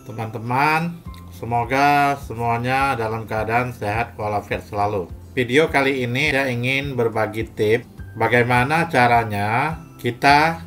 teman-teman. Semoga semuanya dalam keadaan sehat walafiat selalu. Video kali ini saya ingin berbagi tips bagaimana caranya kita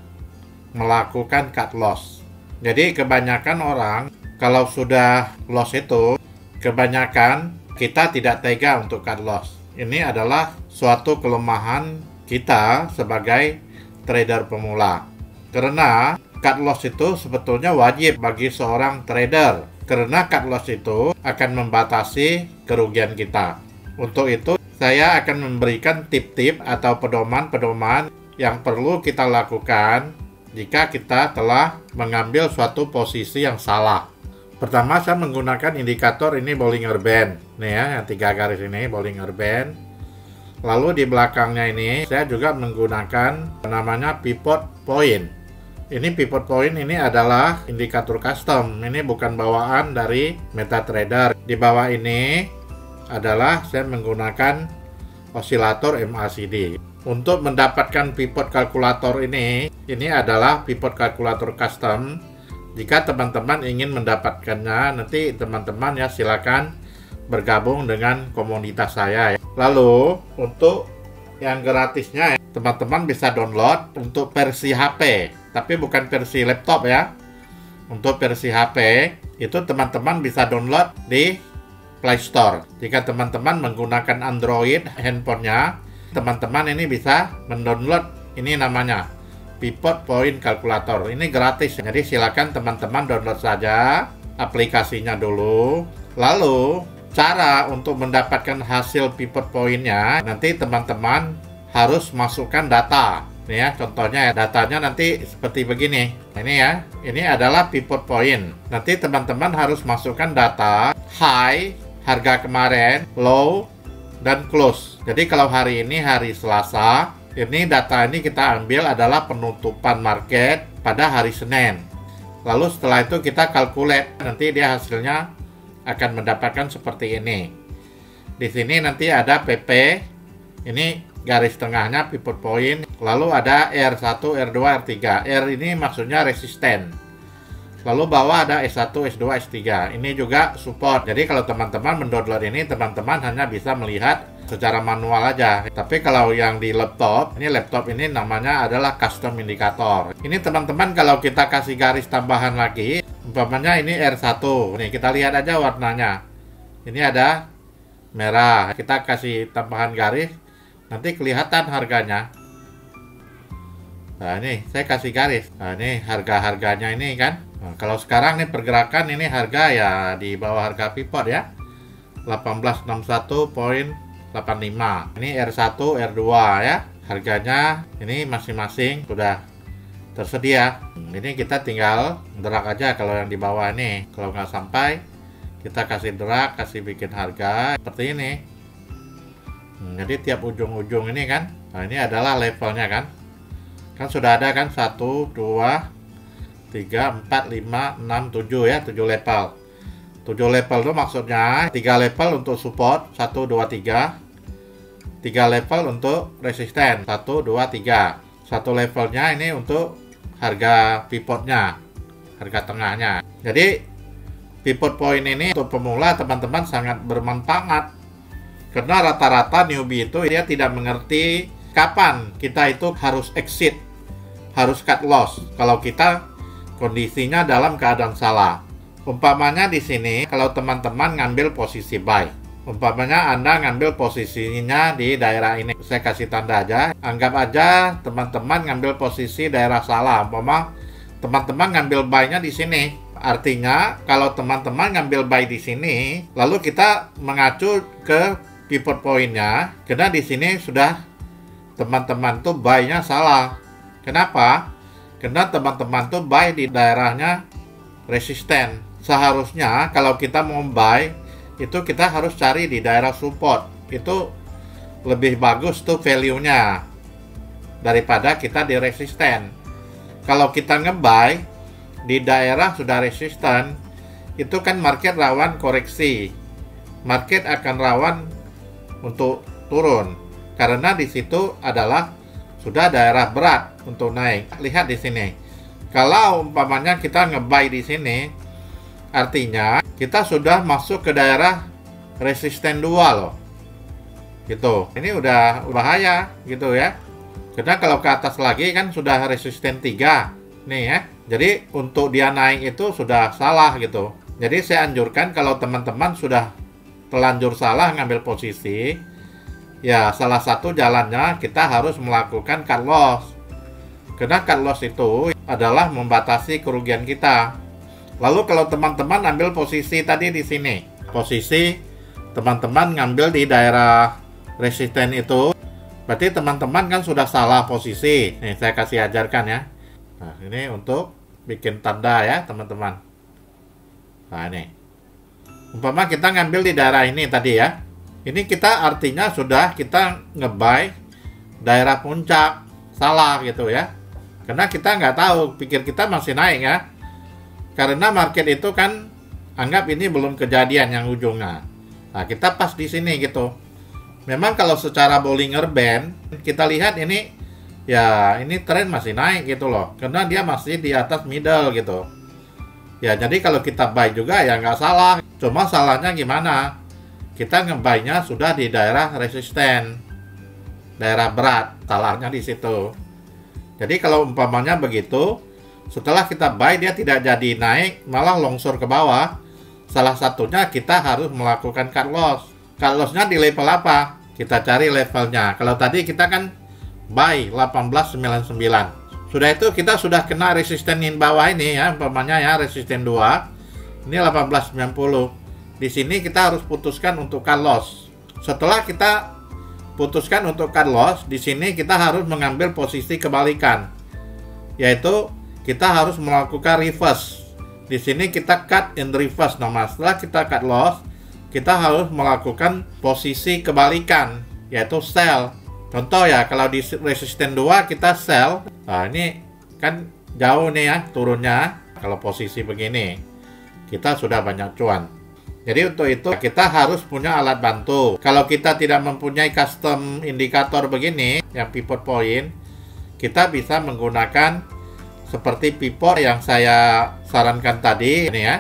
melakukan cut loss. Jadi kebanyakan orang kalau sudah loss itu, kebanyakan kita tidak tega untuk cut loss. Ini adalah suatu kelemahan kita sebagai trader pemula. Karena cut loss itu sebetulnya wajib bagi seorang trader. Karena cut loss itu akan membatasi kerugian kita. Untuk itu, saya akan memberikan tip-tip atau pedoman-pedoman yang perlu kita lakukan jika kita telah mengambil suatu posisi yang salah. Pertama, saya menggunakan indikator ini Bollinger Band. Nih ya, yang 3 garis ini Bollinger Band. Lalu di belakangnya ini saya juga menggunakan namanya pivot point. Ini pivot point ini adalah indikator custom. Ini bukan bawaan dari MetaTrader. Di bawah ini adalah saya menggunakan osilator MACD. Untuk mendapatkan pivot kalkulator ini adalah pivot kalkulator custom. Jika teman-teman ingin mendapatkannya, nanti teman-teman ya silakan bergabung dengan komunitas saya. Lalu untuk yang gratisnya, teman-teman bisa download untuk versi HP, tapi bukan versi laptop ya. Untuk versi HP itu teman-teman bisa download di Play Store. Jika teman-teman menggunakan Android handphonenya, teman-teman ini bisa mendownload ini namanya Pivot Point Calculator. Ini gratis, jadi silakan teman-teman download saja aplikasinya dulu. Lalu cara untuk mendapatkan hasil pivot point-nya, nanti teman-teman harus masukkan data. Nih ya, contohnya ya, datanya nanti seperti begini. Ini ya, ini adalah pivot point. Nanti teman-teman harus masukkan data high, harga kemarin, low, dan close. Jadi kalau hari ini hari Selasa, ini data ini kita ambil adalah penutupan market pada hari Senin. Lalu setelah itu kita calculate, nanti dia hasilnya akan mendapatkan seperti ini. Di sini nanti ada PP, ini garis tengahnya pivot point, lalu ada R1, R2, R3. R ini maksudnya resisten. Lalu bawah ada S1, S2, S3. Ini juga support. Jadi kalau teman-teman mendownload ini, teman-teman hanya bisa melihat secara manual aja. Tapi kalau yang di laptop ini namanya adalah custom indicator. Ini teman-teman kalau kita kasih garis tambahan lagi, umpamanya ini R1. Nih kita lihat aja warnanya. Ini ada merah. Kita kasih tambahan garis, nanti kelihatan harganya. Nah ini saya kasih garis. Nah ini harga-harganya ini kan. Nah, kalau sekarang nih pergerakan ini harga ya di bawah harga pivot ya. 1861.85. Ini R1, R2 ya. Harganya ini masing-masing sudah tersedia. Ini kita tinggal drag aja kalau yang di bawah ini. Kalau nggak sampai, kita kasih drag, kasih bikin harga seperti ini. Jadi tiap ujung-ujung ini kan, nah ini adalah levelnya kan. Kan sudah ada kan 1, 2, 3, 4, 5, 6, 7 ya, 7 level. 7 level itu maksudnya 3 level untuk support, 1, 2, 3. 3 level untuk resisten, 1, 2, 3. 1 levelnya ini untuk harga pivotnya, harga tengahnya. Jadi pivot point ini untuk pemula teman-teman sangat bermanfaat. Karena rata-rata newbie itu dia tidak mengerti kapan kita itu harus exit, harus cut loss kalau kita kondisinya dalam keadaan salah. Umpamanya di sini kalau teman-teman ngambil posisi buy, umpamanya Anda ngambil posisinya di daerah ini, saya kasih tanda aja. Anggap aja teman-teman ngambil posisi daerah salah, umpama teman-teman ngambil buy-nya di sini. Artinya kalau teman-teman ngambil buy di sini, lalu kita mengacu ke pivot point-nya, karena di sini sudah teman-teman tuh buy-nya salah. Kenapa? Karena teman-teman tuh buy di daerahnya resisten. Seharusnya kalau kita mau buy, itu kita harus cari di daerah support. Itu lebih bagus tuh value-nya daripada kita di resisten. Kalau kita nge-buy di daerah sudah resisten, itu kan market rawan koreksi. Market akan rawan untuk turun karena di situ adalah sudah daerah berat untuk naik. Lihat di sini. Kalau umpamanya kita nge-buy di sini, artinya kita sudah masuk ke daerah resisten 2 loh. Gitu. Ini udah bahaya gitu ya. Karena kalau ke atas lagi kan sudah resisten 3 nih ya. Jadi untuk dia naik itu sudah salah gitu. Jadi saya anjurkan kalau teman-teman sudah telanjur salah ngambil posisi, ya salah satu jalannya kita harus melakukan cut loss. Karena cut loss itu adalah membatasi kerugian kita. Lalu kalau teman-teman ambil posisi tadi di sini, posisi teman-teman ngambil di daerah resisten itu, berarti teman-teman kan sudah salah posisi. Nih saya kasih ajarkan ya. Nah ini untuk bikin tanda ya teman-teman. Nah ini umpama kita ngambil di daerah ini tadi ya. Ini kita artinya sudah kita nge-buy daerah puncak. Salah gitu ya. Karena kita nggak tahu, pikir kita masih naik ya. Karena market itu kan anggap ini belum kejadian yang ujungnya. Nah, kita pas di sini gitu. Memang kalau secara Bollinger Band kita lihat ini ya ini tren masih naik gitu loh. Karena dia masih di atas middle gitu. Ya jadi kalau kita buy juga ya nggak salah. Cuma salahnya gimana? Kita nge-buy-nya sudah di daerah resisten, daerah berat. Salahnya di situ. Jadi kalau umpamanya begitu, setelah kita buy dia tidak jadi naik, malah longsor ke bawah. Salah satunya kita harus melakukan cut loss. Cut loss-nya di level apa? Kita cari levelnya. Kalau tadi kita kan buy 1899. Sudah itu kita sudah kena resisten in bawah ini ya, umpamanya ya resisten 2. Ini 1890. Di sini kita harus putuskan untuk cut loss. Setelah kita putuskan untuk cut loss, di sini kita harus mengambil posisi kebalikan. Yaitu kita harus melakukan reverse. Di sini kita cut in reverse. Nah, setelah kita cut loss, kita harus melakukan posisi kebalikan, yaitu sell. Contoh ya, kalau di resisten 2 kita sell. Nah, ini kan jauh nih ya turunnya. Kalau posisi begini, kita sudah banyak cuan. Jadi untuk itu kita harus punya alat bantu. Kalau kita tidak mempunyai custom indikator begini, yang pivot point, kita bisa menggunakan seperti pivot yang saya sarankan tadi. Ini ya.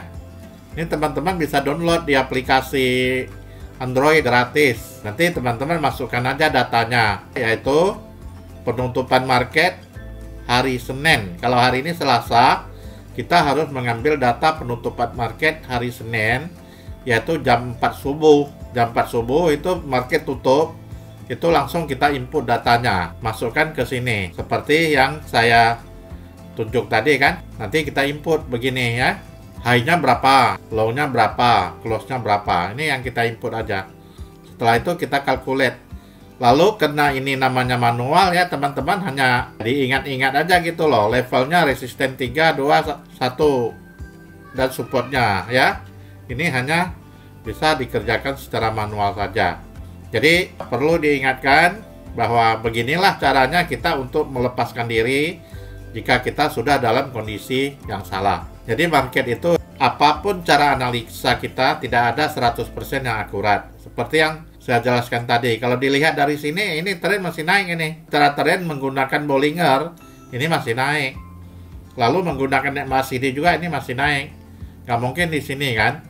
Ini teman-teman bisa download di aplikasi Android gratis. Nanti teman-teman masukkan aja datanya, yaitu penutupan market hari Senin. Kalau hari ini Selasa, kita harus mengambil data penutupan market hari Senin, yaitu jam 4 subuh. Jam 4 subuh itu market tutup, itu langsung kita input datanya, masukkan ke sini. Seperti yang saya tunjuk tadi kan, nanti kita input begini ya. High-nya berapa, low-nya berapa, close-nya berapa. Ini yang kita input aja. Setelah itu kita calculate. Lalu karena ini namanya manual ya teman-teman, hanya diingat-ingat aja gitu loh. Levelnya resisten 3, 2, 1 dan supportnya ya. Ini hanya bisa dikerjakan secara manual saja. Jadi perlu diingatkan bahwa beginilah caranya kita untuk melepaskan diri jika kita sudah dalam kondisi yang salah. Jadi market itu apapun cara analisa kita tidak ada 100% yang akurat. Seperti yang saya jelaskan tadi. Kalau dilihat dari sini ini tren masih naik ini. Cara tren menggunakan Bollinger ini masih naik. Lalu menggunakan MACD juga ini masih naik. Nggak mungkin di sini kan.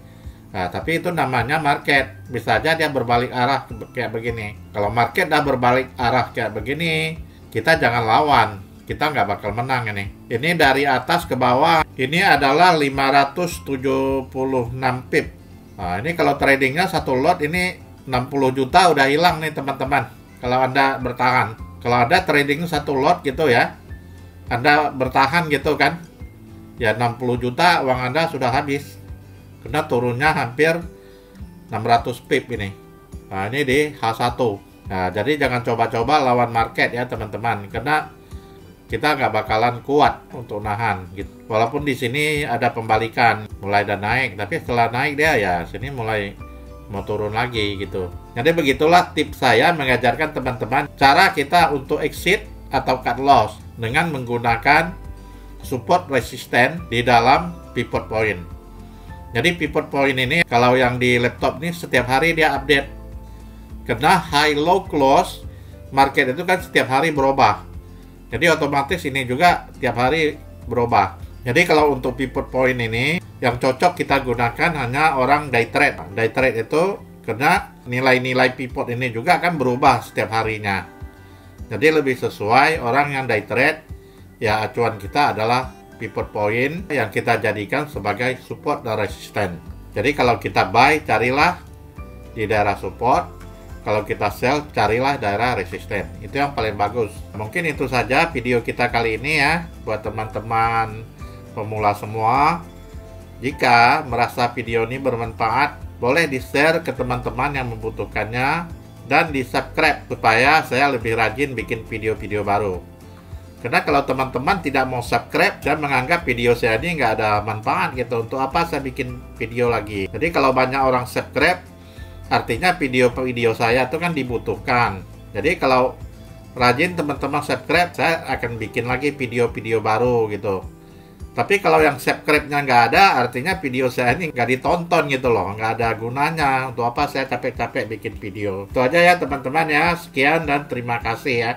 Nah, tapi itu namanya market. Bisa aja dia berbalik arah kayak begini. Kalau market dah berbalik arah kayak begini, kita jangan lawan. Kita nggak bakal menang ini. Ini dari atas ke bawah. Ini adalah 576 pip. Nah, ini kalau tradingnya satu lot ini 60 juta udah hilang nih teman-teman. Kalau Anda bertahan. Kalau Anda trading satu lot gitu ya. Anda bertahan gitu kan. Ya 60 juta uang Anda sudah habis. Karena turunnya hampir 600 pip ini. Nah, ini di H1. Nah, jadi jangan coba-coba lawan market ya teman-teman. Karena kita nggak bakalan kuat untuk nahan gitu. Walaupun di sini ada pembalikan, mulai dan naik, tapi setelah naik dia ya sini mulai mau turun lagi gitu. Jadi begitulah tips saya mengajarkan teman-teman cara kita untuk exit atau cut loss dengan menggunakan support resisten di dalam pivot point. Jadi pivot point ini kalau yang di laptop ini setiap hari dia update. Karena high low close market itu kan setiap hari berubah. Jadi otomatis ini juga tiap hari berubah. Jadi kalau untuk pivot point ini yang cocok kita gunakan hanya orang day trade. Day trade itu karena nilai-nilai pivot ini juga akan berubah setiap harinya. Jadi lebih sesuai orang yang day trade, ya acuan kita adalah pivot point yang kita jadikan sebagai support dan resisten. Jadi kalau kita buy, carilah di daerah support. Kalau kita sell, carilah daerah resisten. Itu yang paling bagus. Mungkin itu saja video kita kali ini ya. Buat teman-teman pemula semua, jika merasa video ini bermanfaat, boleh di-share ke teman-teman yang membutuhkannya. Dan di-subscribe supaya saya lebih rajin bikin video-video baru. Karena kalau teman-teman tidak mau subscribe dan menganggap video saya ini nggak ada manfaat gitu, untuk apa saya bikin video lagi. Jadi kalau banyak orang subscribe, artinya video-video saya itu kan dibutuhkan. Jadi kalau rajin teman-teman subscribe, saya akan bikin lagi video-video baru gitu. Tapi kalau yang subscribe-nya nggak ada, artinya video saya ini nggak ditonton gitu loh. Nggak ada gunanya. Untuk apa saya capek-capek bikin video. Itu aja ya teman-teman ya. Sekian dan terima kasih ya.